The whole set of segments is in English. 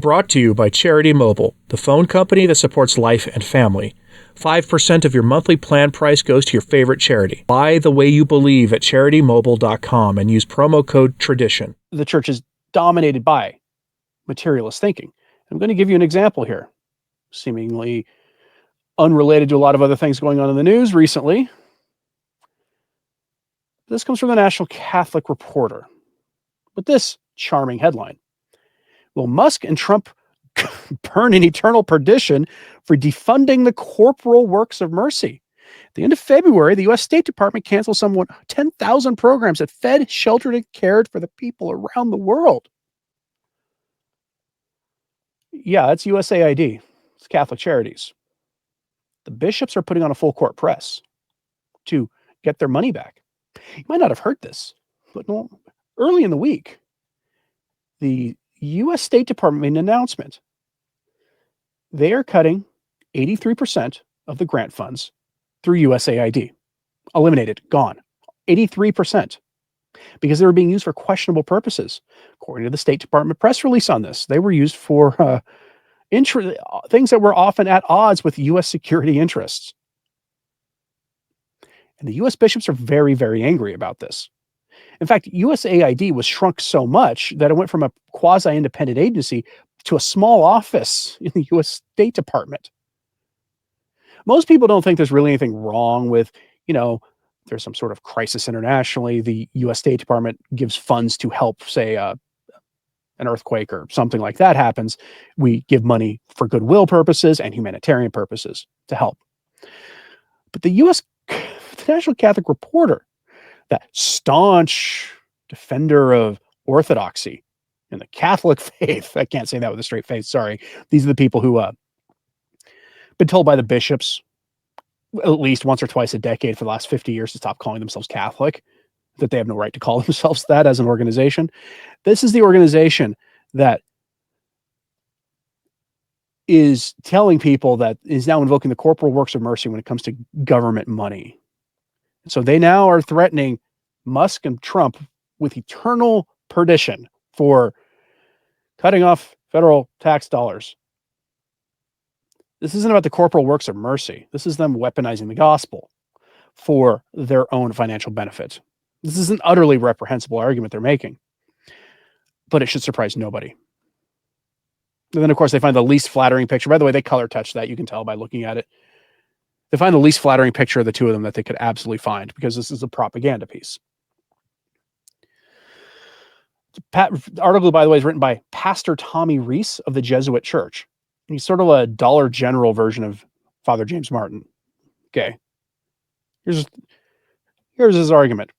Brought to you by Charity Mobile, the phone company that supports life and family. 5% of your monthly plan price goes to your favorite charity. Buy the way you believe at CharityMobile.com and use promo code TRADITION. The church is dominated by materialist thinking. I'm going to give you an example here, seemingly unrelated to a lot of other things going on in the news recently. This comes from the National Catholic Reporter with this charming headline. Will Musk and Trump burn in eternal perdition for defunding the corporal works of mercy? At the end of February, the U.S. State Department canceled somewhat 10,000 programs that fed, sheltered, and cared for the people around the world. Yeah, that's USAID. It's Catholic Charities. The bishops are putting on a full court press to get their money back. You might not have heard this, but early in the week, the U.S. State Department made an announcement. They are cutting 83% of the grant funds through USAID. Eliminated, gone. 83%. Because they were being used for questionable purposes. According to the State Department press release on this, they were used for things that were often at odds with U.S. security interests. And the U.S. bishops are very, very angry about this. In fact, USAID was shrunk so much that it went from a quasi-independent agency to a small office in the U.S. State Department. Most people don't think there's really anything wrong with, there's some sort of crisis internationally. The U.S. State Department gives funds to help, say, an earthquake or something like that happens. We give money for goodwill purposes and humanitarian purposes to help. But the National Catholic Reporter, that staunch defender of orthodoxy and the Catholic faith. I can't say that with a straight face. Sorry. These are the people who been told by the bishops at least once or twice a decade for the last 50 years to stop calling themselves Catholic, that they have no right to call themselves that as an organization. This is the organization that is telling people that is now invoking the corporal works of mercy when it comes to government money. So they now are threatening Musk and Trump with eternal perdition for cutting off federal tax dollars. This isn't about the corporal works of mercy. This is them weaponizing the gospel for their own financial benefit. This is an utterly reprehensible argument they're making, but it should surprise nobody. And then, of course, they find the least flattering picture. By the way, they color touch that. You can tell by looking at it. They find the least flattering picture of the two of them that they could absolutely find, because this is a propaganda piece. The article, by the way, is written by Pastor Tommy Reese of the Jesuit Church. He's sort of a Dollar General version of Father James Martin. Okay. Here's his argument.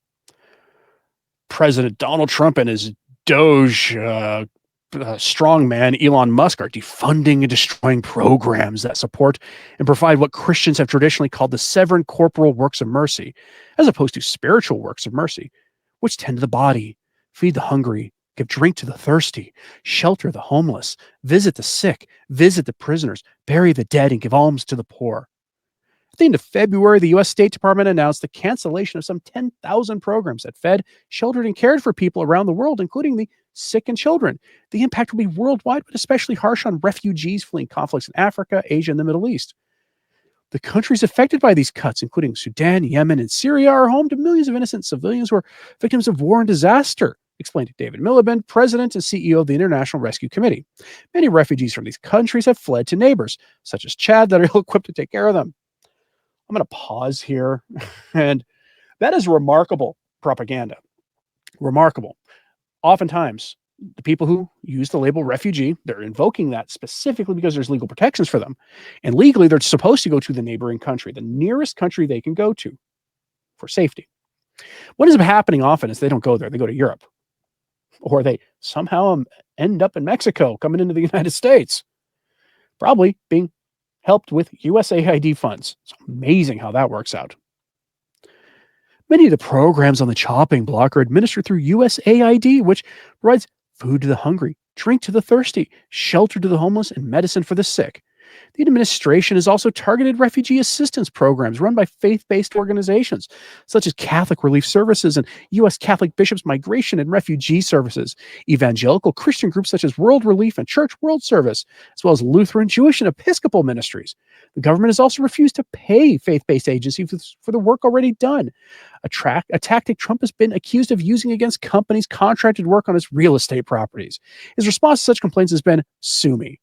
President Donald Trump and his Doge strongman Elon Musk are defunding and destroying programs that support and provide what Christians have traditionally called the seven corporal works of mercy, as opposed to spiritual works of mercy, which tend to the body, feed the hungry, give drink to the thirsty, shelter the homeless, visit the sick, visit the prisoners, bury the dead, and give alms to the poor. At the end of February, the U.S. State Department announced the cancellation of some 10,000 programs that fed, sheltered, and cared for people around the world, including the sick and children. The impact will be worldwide, but especially harsh on refugees fleeing conflicts in Africa, Asia, and the Middle East. The countries affected by these cuts, including Sudan, Yemen, and Syria, are home to millions of innocent civilians who are victims of war and disaster, explained David Miliband, president and CEO of the International Rescue Committee. Many refugees from these countries have fled to neighbors, such as Chad, that are ill-equipped to take care of them. I'm going to pause here, and that is remarkable propaganda. Remarkable. Oftentimes, the people who use the label refugee, they're invoking that specifically because there's legal protections for them. And legally, they're supposed to go to the neighboring country, the nearest country they can go to for safety. What ends up happening often is they don't go there. They go to Europe. Or they somehow end up in Mexico, coming into the United States. Probably being helped with USAID funds. It's amazing how that works out. Many of the programs on the chopping block are administered through USAID, which provides food to the hungry, drink to the thirsty, shelter to the homeless, and medicine for the sick. The administration has also targeted refugee assistance programs run by faith based organizations, such as Catholic Relief Services and U.S. Catholic Bishops Migration and Refugee Services, evangelical Christian groups such as World Relief and Church World Service, as well as Lutheran, Jewish, and Episcopal ministries. The government has also refused to pay faith based agencies for the work already done, a tactic Trump has been accused of using against companies contracted work on his real estate properties. His response to such complaints has been, sue me.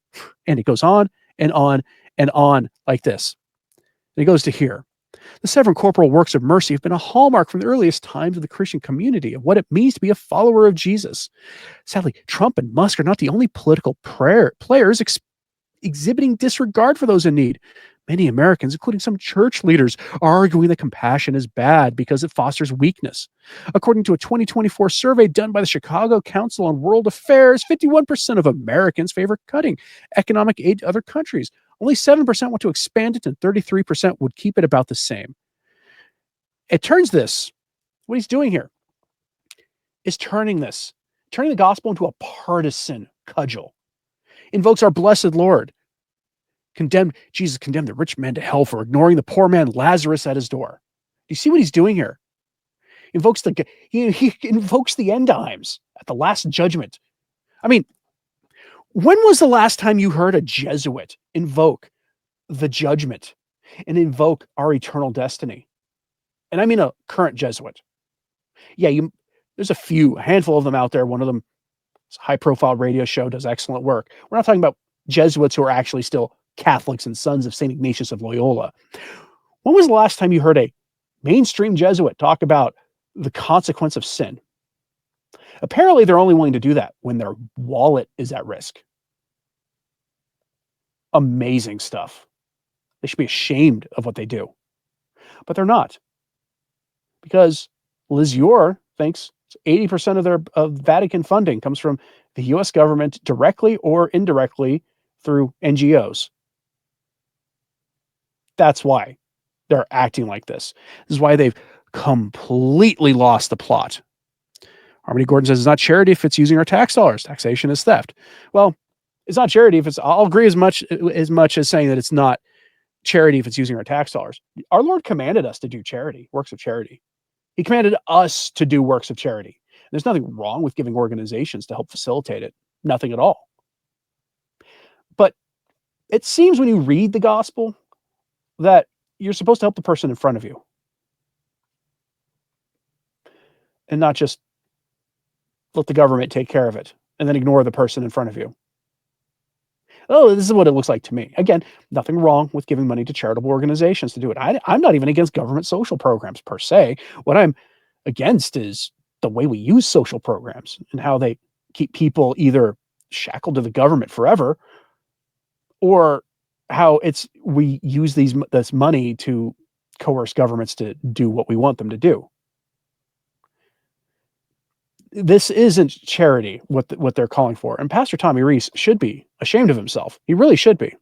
And it goes on and on and on like this. And it goes to here. The seven corporal works of mercy have been a hallmark from the earliest times of the Christian community of what it means to be a follower of Jesus. Sadly, Trump and Musk are not the only political players exhibiting disregard for those in need. Many Americans, including some church leaders, are arguing that compassion is bad because it fosters weakness. According to a 2024 survey done by the Chicago Council on World Affairs, 51% of Americans favor cutting economic aid to other countries. Only 7% want to expand it, and 33% would keep it about the same. It turns this, what he's doing here, is turning the gospel into a partisan cudgel. Invokes our blessed Lord. Jesus condemned the rich man to hell for ignoring the poor man Lazarus at his door. Do you see what he's doing here? He invokes the end times at the last judgment. I mean, when was the last time you heard a Jesuit invoke the judgment and invoke our eternal destiny? And I mean a current Jesuit. Yeah, there's a handful of them out there. One of them is a high-profile radio show, does excellent work. We're not talking about Jesuits who are actually still Catholics and sons of St. Ignatius of Loyola. When was the last time you heard a mainstream Jesuit talk about the consequence of sin? Apparently, they're only willing to do that when their wallet is at risk. Amazing stuff. They should be ashamed of what they do. But they're not. Because Liz Yore thinks 80% of Vatican funding comes from the U.S. government directly or indirectly through NGOs. That's why they're acting like this. This is why they've completely lost the plot. Harmony Gordon says it's not charity if it's using our tax dollars. Taxation is theft. Well, it's not charity if it's, I'll agree as much as saying that it's not charity if it's using our tax dollars. Our Lord commanded us to do charity, works of charity. He commanded us to do works of charity. There's nothing wrong with giving organizations to help facilitate it. Nothing at all. But it seems when you read the gospel that you're supposed to help the person in front of you and not just let the government take care of it and then ignore the person in front of you. Oh, this is what it looks like to me. Again, nothing wrong with giving money to charitable organizations to do it. I'm not even against government social programs per se. What I'm against is the way we use social programs and how they keep people either shackled to the government forever or how we use this money to coerce governments to do what we want them to do. This isn't charity, what they're calling for. And Pastor Tommy Reese should be ashamed of himself. He really should be.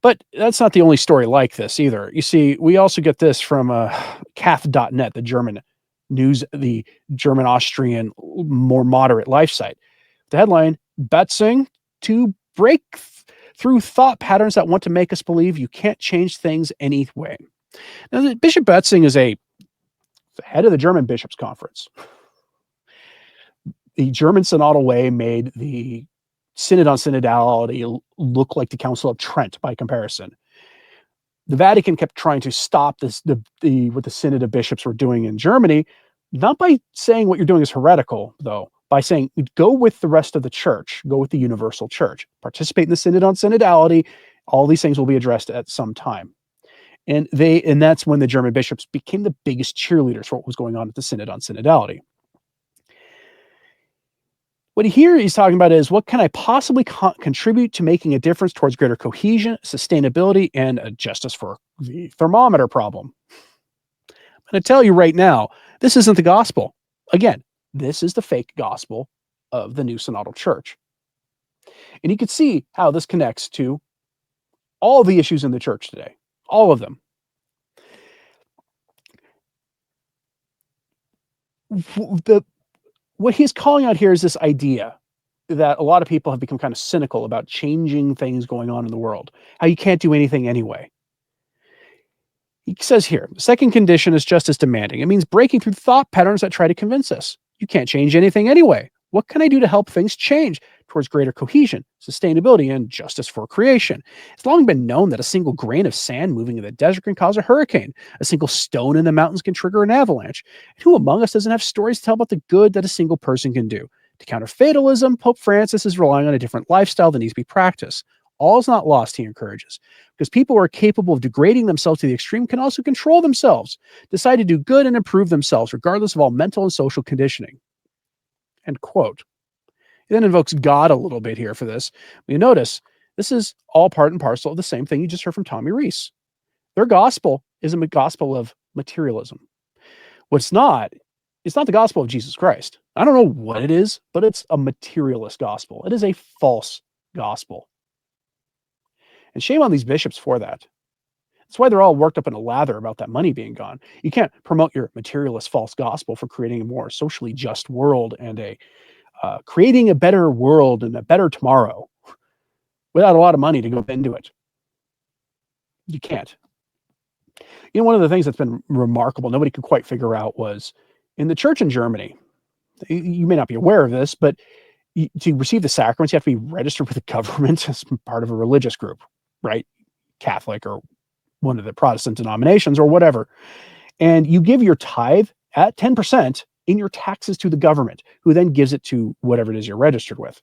But that's not the only story like this either. You see, we also get this from Kath.net, the German news, the German-Austrian, more moderate life site. The headline, Betzing to break through thought patterns that want to make us believe you can't change things any way. Now, Bishop Betzing is the head of the German Bishops' Conference. The German Synodal Way made the Synod on Synodality look like the Council of Trent by comparison. The Vatican kept trying to stop what the Synod of Bishops were doing in Germany, not by saying what you're doing is heretical, though, by saying, go with the rest of the church, go with the universal church, participate in the Synod on Synodality. All these things will be addressed at some time. And that's when the German bishops became the biggest cheerleaders for what was going on at the Synod on Synodality. What here he's talking about is, what can I possibly contribute to making a difference towards greater cohesion, sustainability, and justice for the thermometer problem? I'm going to tell you right now, this isn't the gospel. Again, this is the fake gospel of the new synodal church. And you can see how this connects to all the issues in the church today. All of them. What he's calling out here is this idea that a lot of people have become kind of cynical about changing things going on in the world, how you can't do anything anyway. He says here, the second condition is just as demanding. It means breaking through thought patterns that try to convince us. You can't change anything anyway. What can I do to help things change towards greater cohesion, sustainability, and justice for creation? It's long been known that a single grain of sand moving in the desert can cause a hurricane. A single stone in the mountains can trigger an avalanche. And who among us doesn't have stories to tell about the good that a single person can do? To counter fatalism, Pope Francis is relying on a different lifestyle that needs to be practiced. All is not lost, he encourages, because people who are capable of degrading themselves to the extreme can also control themselves, decide to do good and improve themselves, regardless of all mental and social conditioning. End quote. He then invokes God a little bit here for this. You notice this is all part and parcel of the same thing you just heard from Tommy Rees. Their gospel is a gospel of materialism. What's not, it's not the gospel of Jesus Christ. I don't know what it is, but it's a materialist gospel. It is a false gospel. And shame on these bishops for that. That's why they're all worked up in a lather about that money being gone. You can't promote your materialist false gospel for creating a more socially just world and creating a better world and a better tomorrow without a lot of money to go into it. You can't. You know, one of the things that's been remarkable, nobody could quite figure out, was in the church in Germany. You may not be aware of this, but to receive the sacraments, you have to be registered with the government as part of a religious group, right? Catholic or one of the Protestant denominations or whatever. And you give your tithe at 10% in your taxes to the government, who then gives it to whatever it is you're registered with.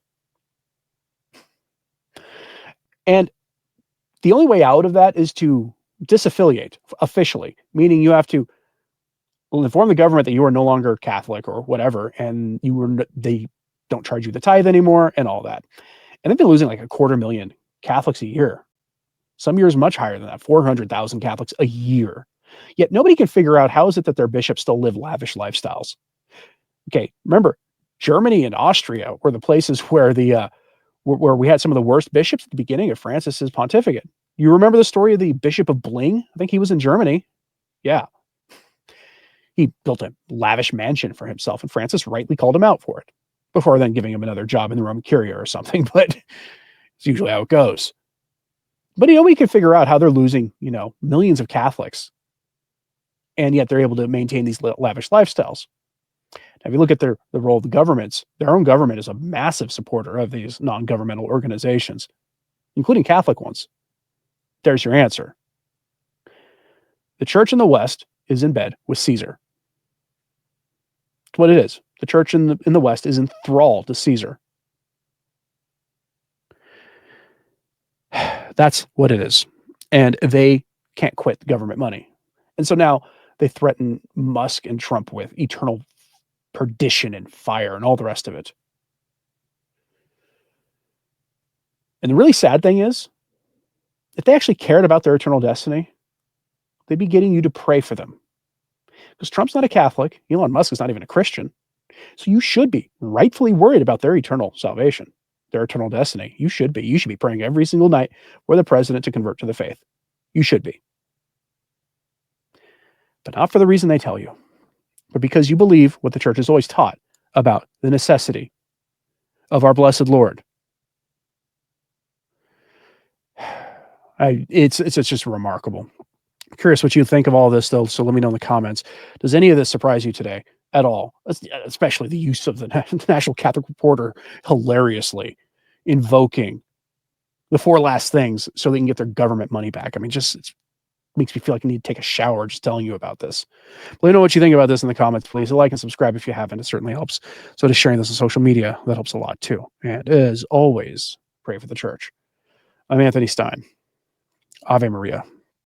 And the only way out of that is to disaffiliate officially, meaning you have to inform the government that you are no longer Catholic or whatever, and they don't charge you the tithe anymore and all that. And they've been losing like 250,000 Catholics a year. Some years much higher than that, 400,000 Catholics a year. Yet nobody can figure out how is it that their bishops still live lavish lifestyles. Okay, remember, Germany and Austria were the places where where we had some of the worst bishops at the beginning of Francis's pontificate. You remember the story of the Bishop of Bling? I think he was in Germany. Yeah. He built a lavish mansion for himself, and Francis rightly called him out for it, before then giving him another job in the Roman Curia or something, but it's usually how it goes. But we can figure out how they're losing, millions of Catholics, and yet they're able to maintain these lavish lifestyles. Now, if you look at the role of the governments, their own government is a massive supporter of these non-governmental organizations, including Catholic ones. There's your answer. The church in the West is in bed with Caesar. That's what it is. The church in the West is enthralled to Caesar. That's what it is. And they can't quit the government money. And so now they threaten Musk and Trump with eternal perdition and fire and all the rest of it. And the really sad thing is, if they actually cared about their eternal destiny, they'd be getting you to pray for them. Because Trump's not a Catholic. Elon Musk is not even a Christian. So you should be rightfully worried about their eternal salvation, their eternal destiny. You should be. You should be praying every single night for the president to convert to the faith. You should be. But not for the reason they tell you, but because you believe what the church has always taught about the necessity of our blessed Lord. It's just remarkable. I'm curious what you think of all this, though, so let me know in the comments. Does any of this surprise you today at all? Especially the use of the National Catholic Reporter hilariously invoking the four last things so they can get their government money back. I mean, it makes me feel like I need to take a shower just telling you about this. Let me know what you think about this in the comments, please. Like and subscribe if you haven't. It certainly helps. So just sharing this on social media, that helps a lot too. And as always, pray for the church. I'm Anthony Stine. Ave Maria.